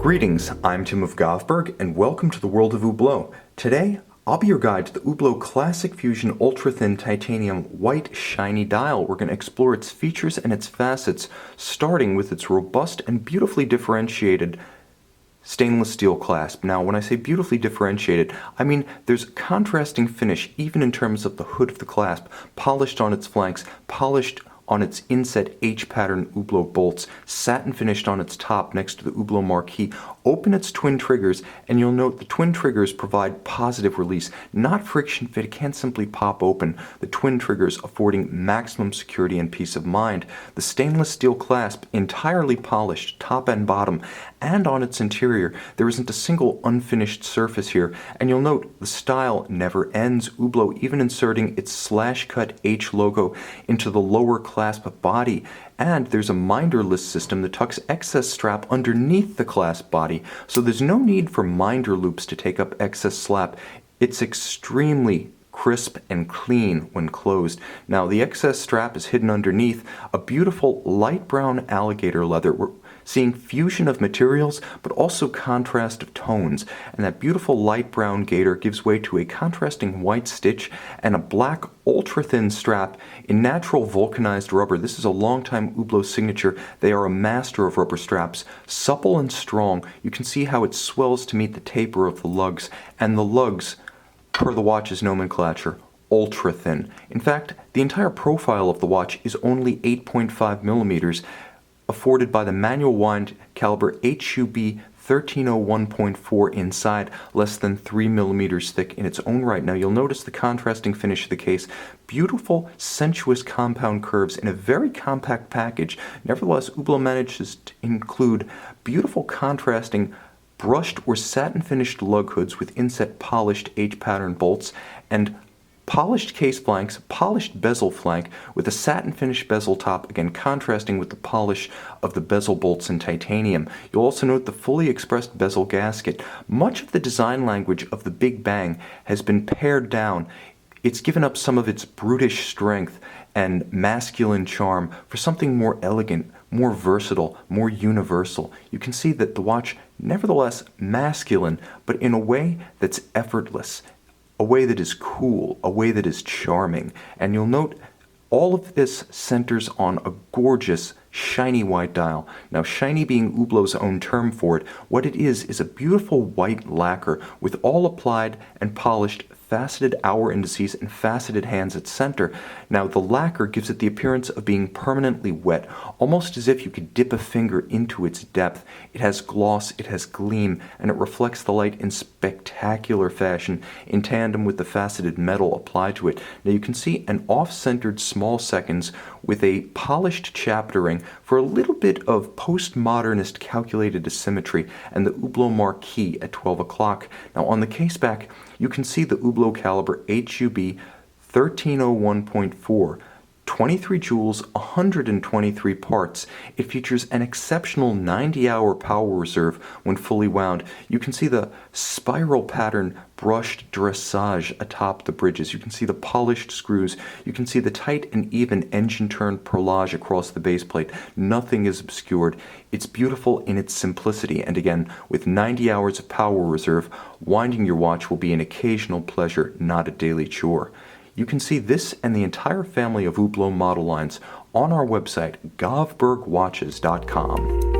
Greetings, I'm Tim of Govberg, and welcome to the world of Hublot. Today, I'll be your guide to the Hublot Classic Fusion Ultra Thin Titanium White Shiny Dial. We're going to explore its features and its facets, starting with its robust and beautifully differentiated stainless steel clasp. Now, when I say beautifully differentiated, I mean there's contrasting finish even in terms of the hood of the clasp, polished on its flanks, polished on its inset H-pattern Hublot bolts, satin finished on its top next to the Hublot marquis. Open its twin triggers, and you'll note the twin triggers provide positive release, not friction fit. It can't simply pop open. The twin triggers affording maximum security and peace of mind. The stainless steel clasp entirely polished, top and bottom, and on its interior. There isn't a single unfinished surface here, and you'll note the style never ends. Hublot even inserting its slash-cut H logo into the lower clasp body, and there's a minderless system that tucks excess strap underneath the clasp body, so there's no need for minder loops to take up excess slap. It's extremely crisp and clean when closed. Now, the excess strap is hidden underneath a beautiful light brown alligator leather. We're seeing fusion of materials, but also contrast of tones. And that beautiful light brown gaiter gives way to a contrasting white stitch and a black ultra-thin strap in natural vulcanized rubber. This is a long-time Hublot signature. They are a master of rubber straps. Supple and strong. You can see how it swells to meet the taper of the lugs. And the lugs, per the watch's nomenclature, ultra thin. In fact, the entire profile of the watch is only 8.5 millimeters, afforded by the manual wind caliber HUB 1301.4 inside, less than 3 millimeters thick in its own right. Now you'll notice the contrasting finish of the case. Beautiful, sensuous compound curves in a very compact package. Nevertheless, Hublot manages to include beautiful contrasting brushed or satin finished lug hoods with inset polished H-pattern bolts and polished case flanks, polished bezel flank with a satin finished bezel top, again contrasting with the polish of the bezel bolts in titanium. You'll also note the fully expressed bezel gasket. Much of the design language of the Big Bang has been pared down. It's given up some of its brutish strength and masculine charm for something more elegant, more versatile, more universal. You can see that the watch, nevertheless masculine, but in a way that's effortless, a way that is cool, a way that is charming. And you'll note all of this centers on a gorgeous, shiny white dial. Now, shiny being Hublot's own term for it, what it is a beautiful white lacquer with all applied and polished faceted hour indices and faceted hands at center. Now, the lacquer gives it the appearance of being permanently wet, almost as if you could dip a finger into its depth. It has gloss, it has gleam, and it reflects the light in spectacular fashion in tandem with the faceted metal applied to it. Now, you can see an off-centered small seconds with a polished chaptering for a little bit of postmodernist calculated asymmetry, and the Hublot marquis at 12 o'clock. Now, on the case back, you can see the Hublot caliber HUB 1301.4, 23 jewels, 123 parts. It features an exceptional 90-hour power reserve when fully wound. You can see the spiral pattern brushed dressage atop the bridges. You can see the polished screws. You can see the tight and even engine turn perlage across the base plate. Nothing is obscured. It's beautiful in its simplicity, and again, with 90 hours of power reserve, winding your watch will be an occasional pleasure, not a daily chore. You can see this and the entire family of Hublot model lines on our website, govbergwatches.com.